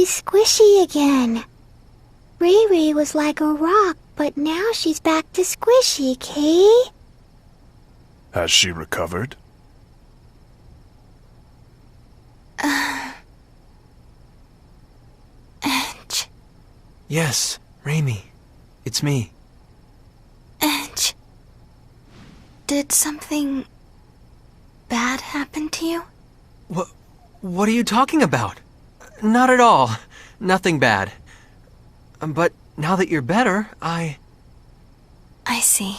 She's squishy again. Reimi was like a rock, but now she's back to squishy, Kay? Has she recovered? Edge. Yes, Reimi. It's me. Edge. Did something bad happen to you? What are you talking about? Not at all. Nothing bad. But now that you're better, I see.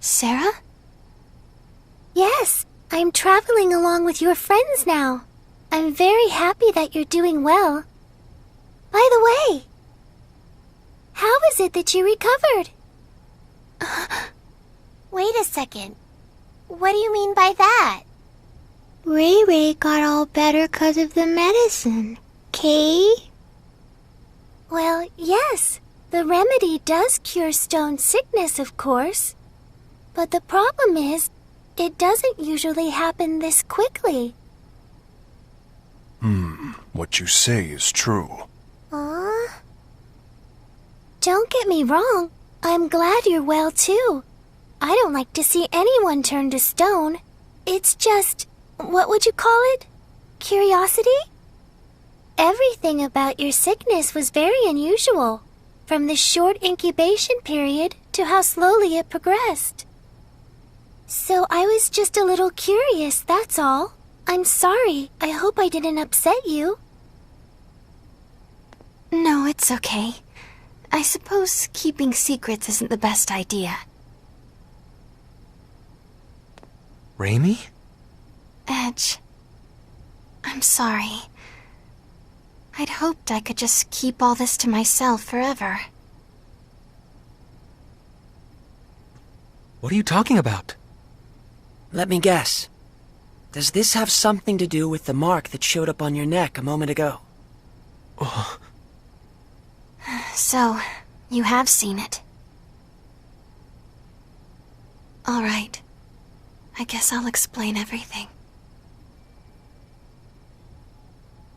Sarah? Yes, I'm traveling along with your friends now. I'm very happy that you're doing well. By the way, how is it that you recovered? Wait a second. What do you mean by that? Ray got all better 'cause of the medicine, Kay? Well, yes. The remedy does cure stone sickness, of course. But the problem is, it doesn't usually happen this quickly. What you say is true. Don't get me wrong. I'm glad you're well, too. I don't like to see anyone turn to stone. It's just, what would you call it? Curiosity? Everything about your sickness was very unusual, from the short incubation period to how slowly it progressed. So I was just a little curious, that's all. I'm sorry. I hope I didn't upset you. No, it's okay. I suppose keeping secrets isn't the best idea. Reimi? Edge. I'm sorry. I'd hoped I could just keep all this to myself forever. What are you talking about? Let me guess. Does this have something to do with the mark that showed up on your neck a moment ago? Oh. So, you have seen it. All right. I guess I'll explain everything.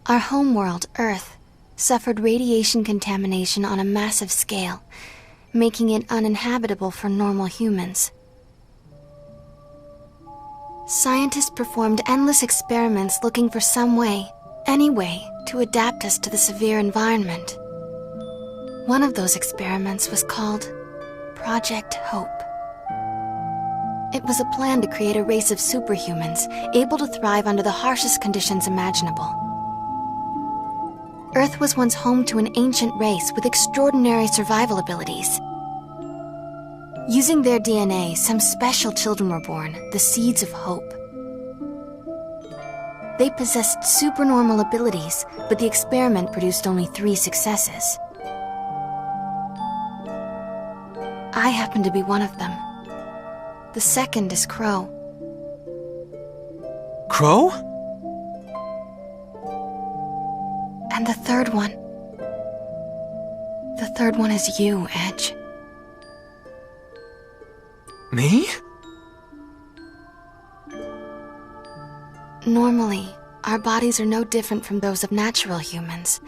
Our homeworld, Earth, suffered radiation contamination on a massive scale, making it uninhabitable for normal humans. Scientists performed endless experiments looking for some way, any way, to adapt us to the severe environment. One of those experiments was called Project Hope. It was a plan to create a race of superhumans able to thrive under the harshest conditions imaginable. Earth was once home to an ancient race with extraordinary survival abilities. Using their DNA, some special children were born, the seeds of hope. They possessed supernormal abilities, but the experiment produced only 3 successes. I happen to be one of them. The second is Crow. Crow? And the third one. The third one is you, Edge. Me? Normally, our bodies are no different from those of natural humans.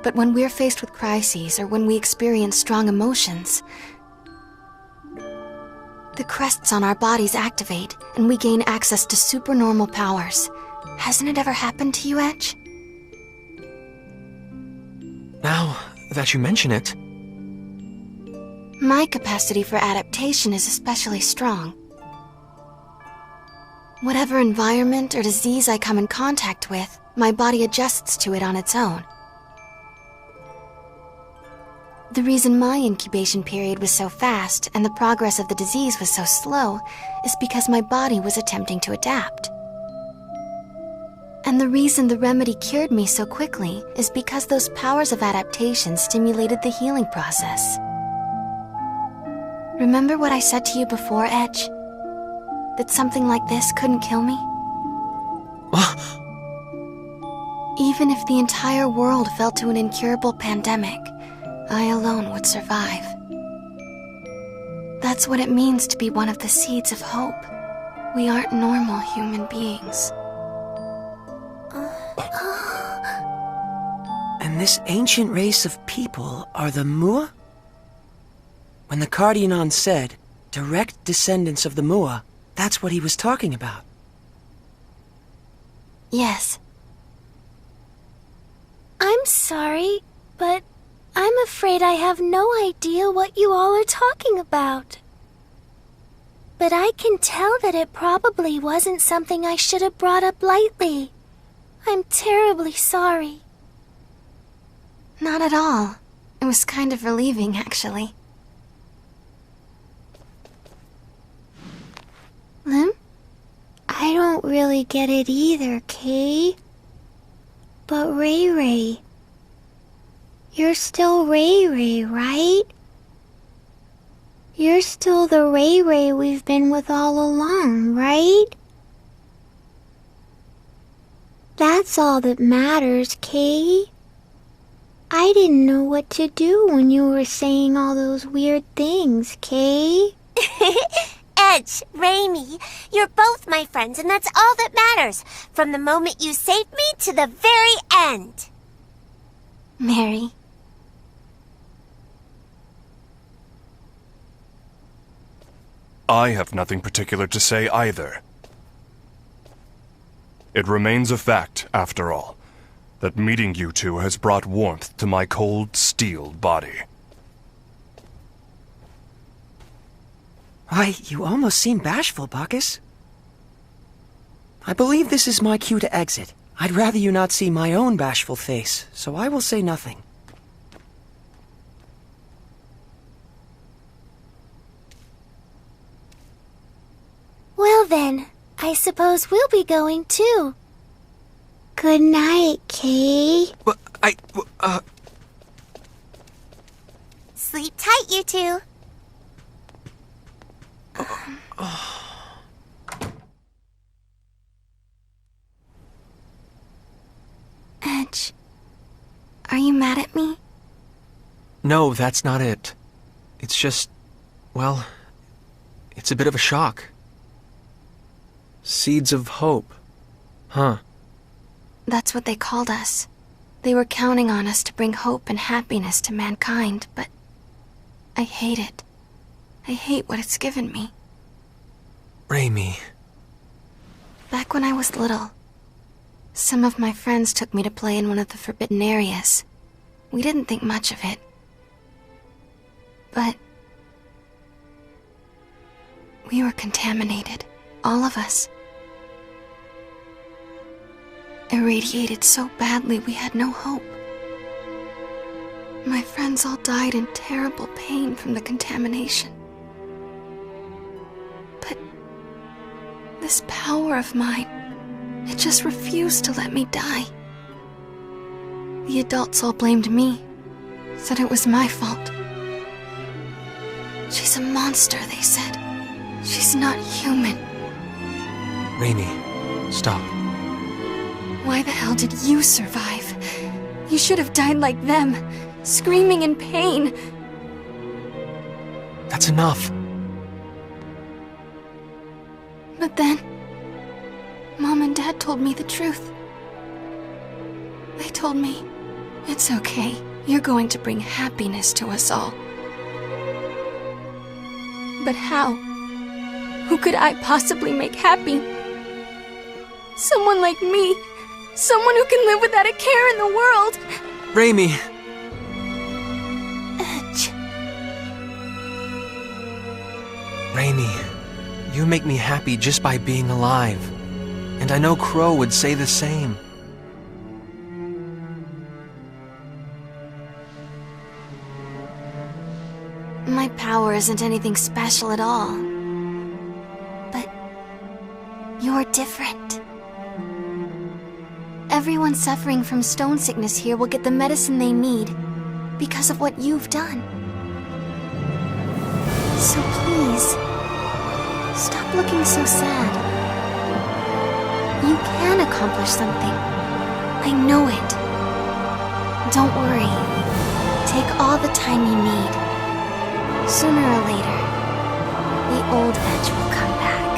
But when we're faced with crises or when we experience strong emotions, the crests on our bodies activate and we gain access to supernormal powers. Hasn't it ever happened to you, Edge? Now that you mention it. My capacity for adaptation is especially strong. Whatever environment or disease I come in contact with, my body adjusts to it on its own. The reason my incubation period was so fast and the progress of the disease was so slow is because my body was attempting to adapt. And the reason the remedy cured me so quickly is because those powers of adaptation stimulated the healing process. Remember what I said to you before, Edge? That something like this couldn't kill me? Even if the entire world fell to an incurable pandemic, I alone would survive. That's what it means to be one of the seeds of hope. We aren't normal human beings. And this ancient race of people are the Mua? When the Cardionon said, direct descendants of the Mua, that's what he was talking about. Yes. I'm sorry, but I'm afraid I have no idea what you all are talking about. But I can tell that it probably wasn't something I should have brought up lightly. I'm terribly sorry. Not at all. It was kind of relieving, actually. Lim? I don't really get it either, Kay. But Ray Ray, you're still Ray Ray, right? You're still the Ray Ray we've been with all along, right? That's all that matters, Kay. I didn't know what to do when you were saying all those weird things, Kay. Edge, Reimi, you're both my friends, and that's all that matters. From the moment you saved me to the very end. Mary. I have nothing particular to say either. It remains a fact, after all, that meeting you two has brought warmth to my cold, steeled body. Why, you almost seem bashful, Bacchus. I believe this is my cue to exit. I'd rather you not see my own bashful face, so I will say nothing. Well then, I suppose we'll be going too. Good night, Kay. But Sleep tight, you two. Edge, are you mad at me? no, that's not it. It's just, well, it's a bit of a shock. Seeds of hope. Huh. That's what they called us. They were counting on us to bring hope and happiness to mankind, but I hate it. I hate what it's given me. Reimi. Back when I was little, some of my friends took me to play in one of the forbidden areas. We didn't think much of it. But we were contaminated, all of us. Irradiated so badly we had no hope. My friends all died in terrible pain from the contamination. But this power of mine, it just refused to let me die. The adults all blamed me, said it was my fault. She's a monster, they said. She's not human. Reimi, stop. Why the hell did you survive? You should have died like them, screaming in pain. That's enough. But then, Mom and Dad told me the truth. They told me, it's okay, you're going to bring happiness to us all. But how? Who could I possibly make happy? Someone like me. Someone who can live without a care in the world. Reimi. Edge. Reimi, you make me happy just by being alive. And I know Crow would say the same. My power isn't anything special at all. But you're different. Everyone suffering from stone sickness here will get the medicine they need because of what you've done. So please, stop looking so sad. You can accomplish something. I know it. Don't worry. Take all the time you need. Sooner or later, the old Edge will come back.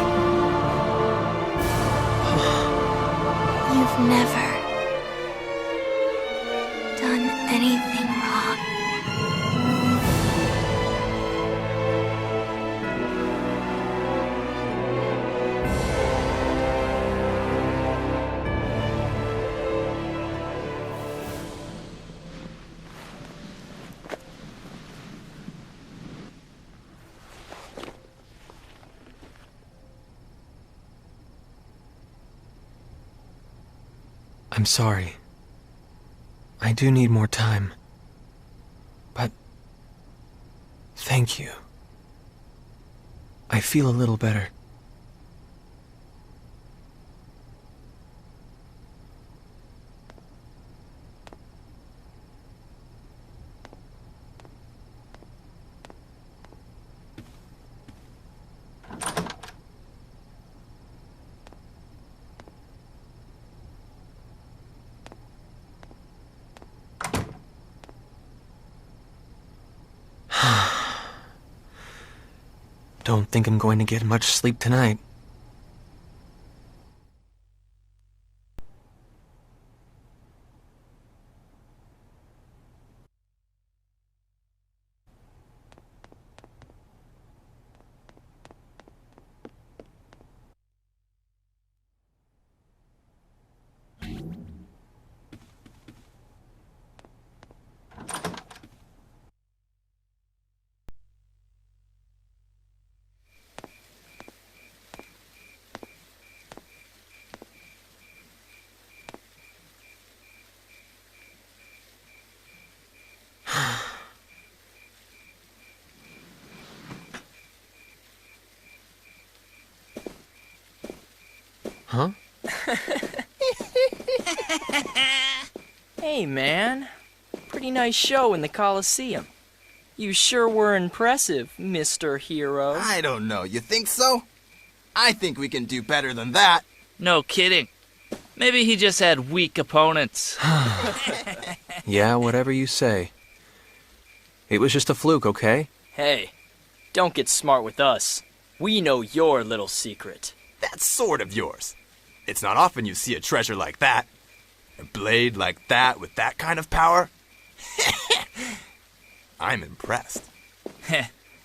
I'm sorry. I do need more time. But thank you. I feel a little better. Don't think I'm going to get much sleep tonight. Huh? Hey, man. Pretty nice show in the Coliseum. You sure were impressive, Mr. Hero. I don't know. You think so? I think we can do better than that. No kidding. Maybe he just had weak opponents. Yeah, whatever you say. It was just a fluke, okay? Hey, don't get smart with us. We know your little secret. That's sort of yours. It's not often you see a treasure like that. A blade like that with that kind of power. I'm impressed.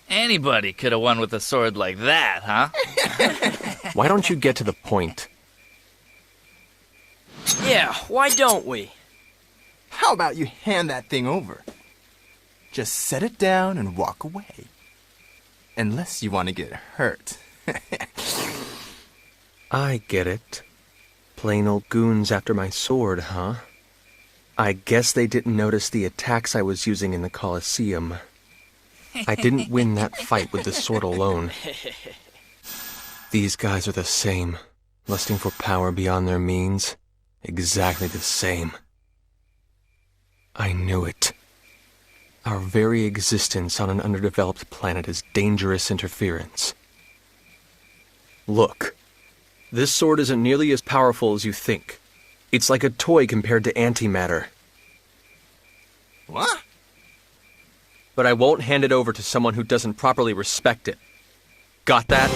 Anybody could have won with a sword like that, huh? Why don't you get to the point? Yeah, why don't we? How about you hand that thing over? Just set it down and walk away. Unless you want to get hurt. I get it. Plain old goons after my sword, huh? I guess they didn't notice the attacks I was using in the Coliseum. I didn't win that fight with the sword alone. These guys are the same, lusting for power beyond their means. Exactly the same. I knew it. Our very existence on an underdeveloped planet is dangerous interference. Look, this sword isn't nearly as powerful as you think. It's like a toy compared to antimatter. What? But I won't hand it over to someone who doesn't properly respect it. Got that?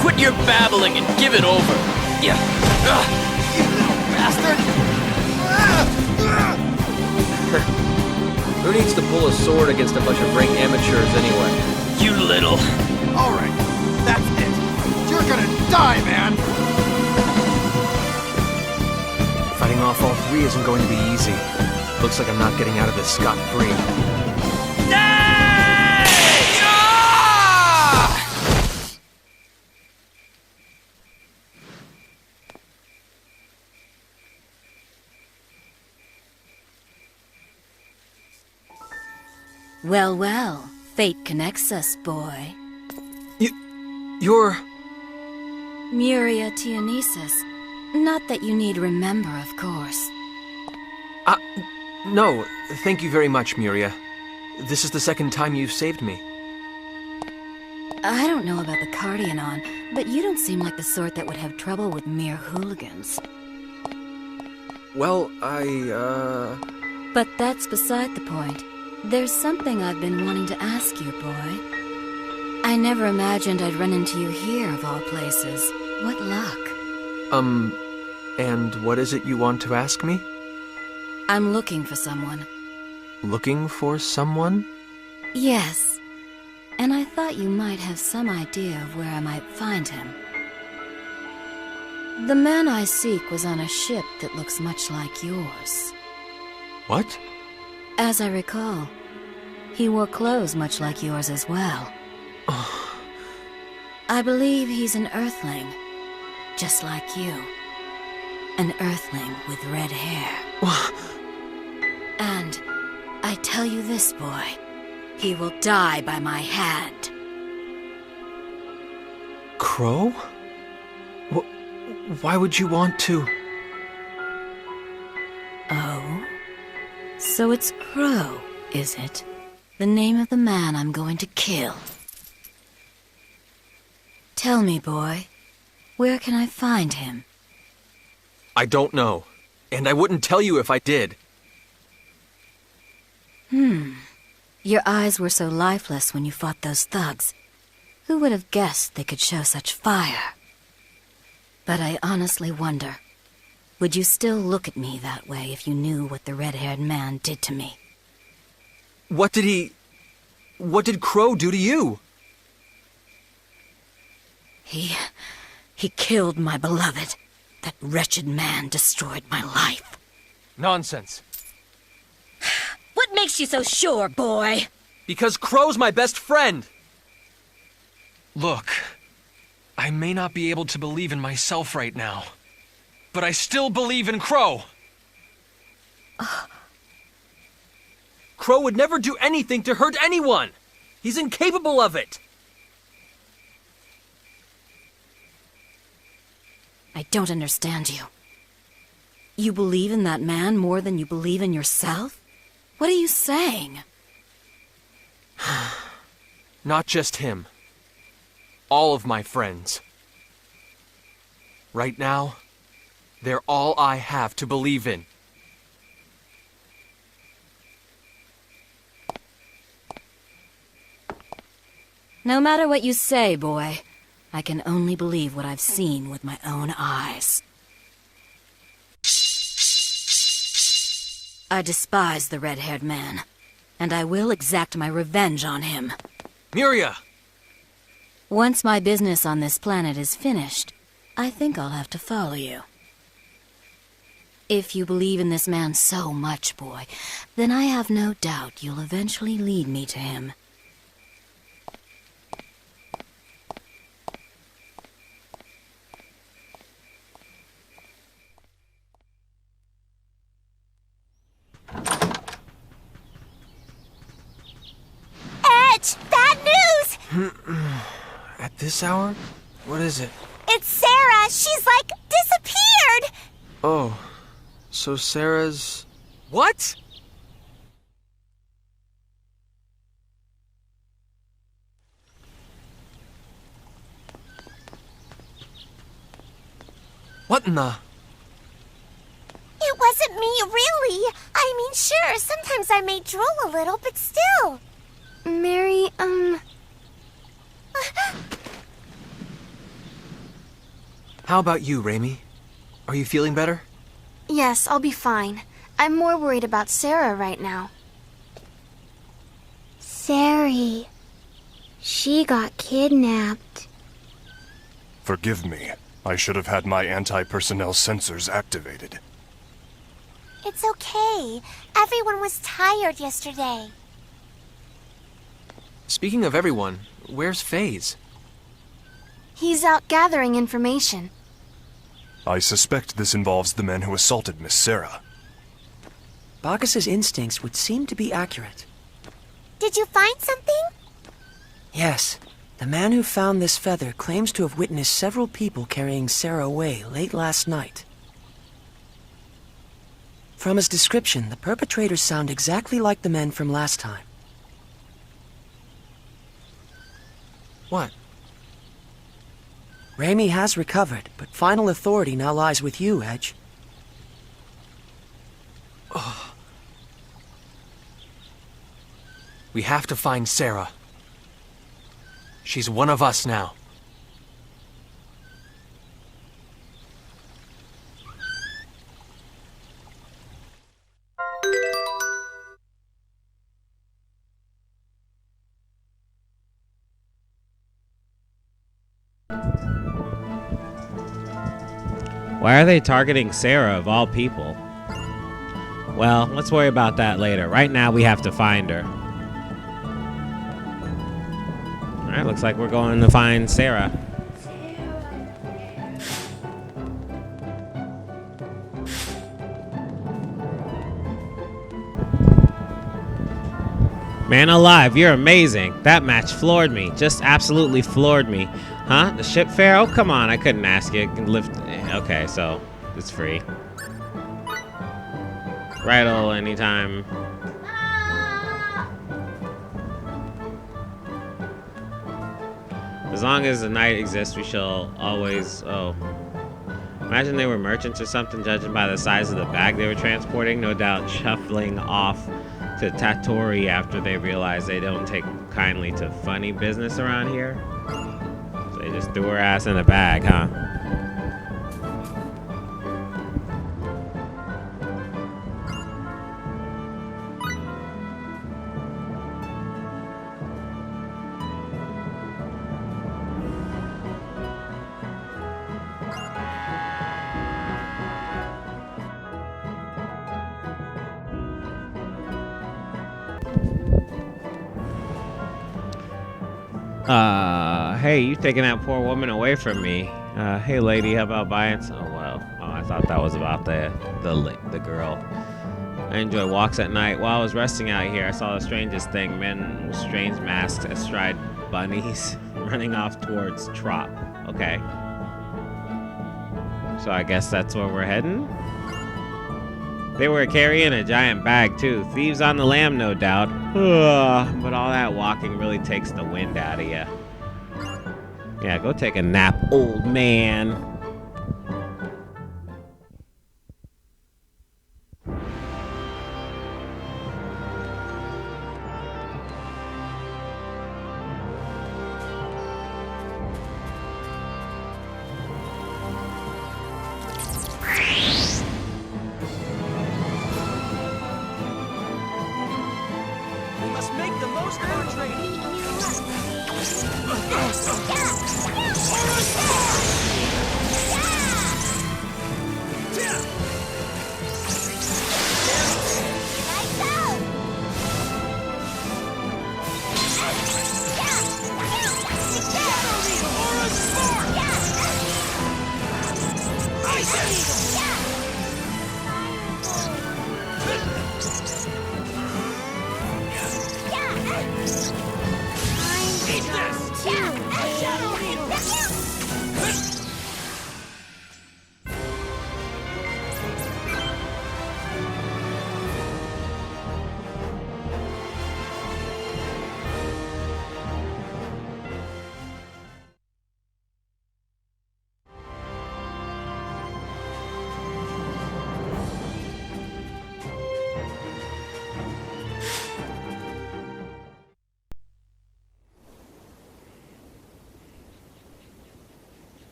Quit your babbling and give it over. Yeah. You little bastard! Who needs to pull a sword against a bunch of rank amateurs anyway? You little... Alright, that's it. You're gonna die, man! Fighting off all three isn't going to be easy. Looks like I'm not getting out of this scot-free. Well, well, fate connects us, boy. You're... Muria Tianesis. Not that you need remember, of course. No, thank you very much, Muria. This is the second time you've saved me. I don't know about the Cardianon, but you don't seem like the sort that would have trouble with mere hooligans. Well, But that's beside the point. There's something I've been wanting to ask you, boy. I never imagined I'd run into you here, of all places. What luck. And what is it you want to ask me? I'm looking for someone. Looking for someone? Yes. And I thought you might have some idea of where I might find him. The man I seek was on a ship that looks much like yours. What? As I recall, he wore clothes much like yours as well. I believe he's an Earthling, just like you. An Earthling with red hair. And I tell you this, boy, he will die by my hand. Crow? Why would you want to? Oh? So it's Crow, is it? The name of the man I'm going to kill. Tell me, boy, where can I find him? I don't know, and I wouldn't tell you if I did. Your eyes were so lifeless when you fought those thugs. Who would have guessed they could show such fire? But I honestly wonder, would you still look at me that way if you knew what the red-haired man did to me? What did Crow do to you? He killed my beloved. That wretched man destroyed my life. Nonsense. What makes you so sure, boy? Because Crow's my best friend! Look, I may not be able to believe in myself right now, but I still believe in Crow! Crow would never do anything to hurt anyone! He's incapable of it! I don't understand you. You believe in that man more than you believe in yourself? What are you saying? Not just him. All of my friends. Right now, they're all I have to believe in. No matter what you say, boy, I can only believe what I've seen with my own eyes. I despise the red-haired man, and I will exact my revenge on him. Miria! Once my business on this planet is finished, I think I'll have to follow you. If you believe in this man so much, boy, then I have no doubt you'll eventually lead me to him. Bad news! At this hour? What is it? It's Sarah! She's, like, disappeared! Oh, so Sarah's... What? What in the... It wasn't me, really. I mean, sure, sometimes I may drool a little, but still. Mary, How about you, Reimi? Are you feeling better? Yes, I'll be fine. I'm more worried about Sarah right now. Sari. She got kidnapped. Forgive me. I should have had my anti-personnel sensors activated. It's okay. Everyone was tired yesterday. Speaking of everyone, where's FaZe? He's out gathering information. I suspect this involves the men who assaulted Miss Sarah. Bacchus's instincts would seem to be accurate. Did you find something? Yes. The man who found this feather claims to have witnessed several people carrying Sarah away late last night. From his description, the perpetrators sound exactly like the men from last time. What? Reimi has recovered, but final authority now lies with you, Edge. Oh. We have to find Sarah. She's one of us now. Why are they targeting Sarah of all people? Well, let's worry about that later. Right now, we have to find her. Alright, looks like we're going to find Sarah. Man alive, you're amazing. That match floored me. Just absolutely floored me. Huh? The ship fare? Oh, come on. I couldn't ask you. Okay, so it's free. Righto, anytime. As long as the night exists, we shall always... Oh. Imagine they were merchants or something, judging by the size of the bag they were transporting. No doubt shuffling off to Tatori after they realized they don't take kindly to funny business around here. So they just threw her ass in a bag, huh? Hey, you taking that poor woman away from me. Hey lady, how about buying some? Oh, well. Oh, I thought that was about the girl. I enjoy walks at night. While I was resting out here, I saw the strangest thing. Men with strange masks astride bunnies running off towards Trop. Okay. So I guess that's where we're heading? They were carrying a giant bag, too. Thieves on the lam, no doubt. Ugh, but all that walking really takes the wind out of you. Yeah, go take a nap, old man.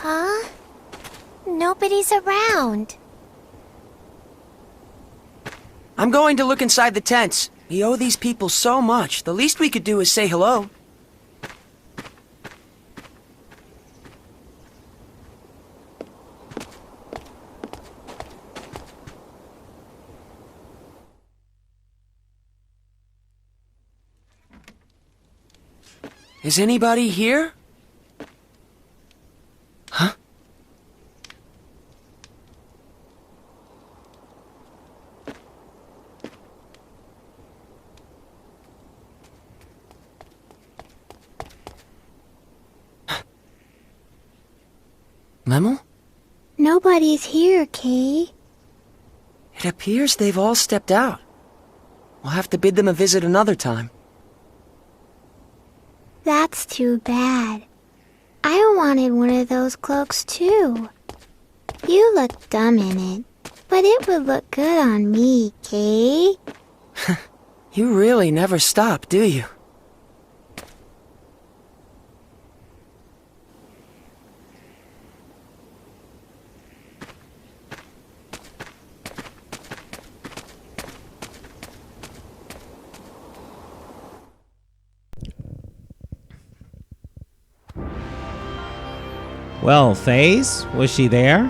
Huh? Nobody's around. I'm going to look inside the tents. We owe these people so much. The least we could do is say hello. Is anybody here? Huh? Lemel? Nobody's here, Kay. It appears they've all stepped out. We'll have to bid them a visit another time. That's too bad. I wanted one of those cloaks too. You look dumb in it, but it would look good on me, Kay. You really never stop, do you? Well, FaZe, was she there?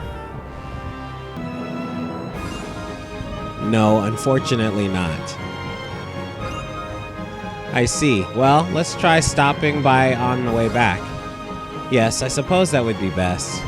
No, unfortunately not. I see. Well, let's try stopping by on the way back. Yes, I suppose that would be best.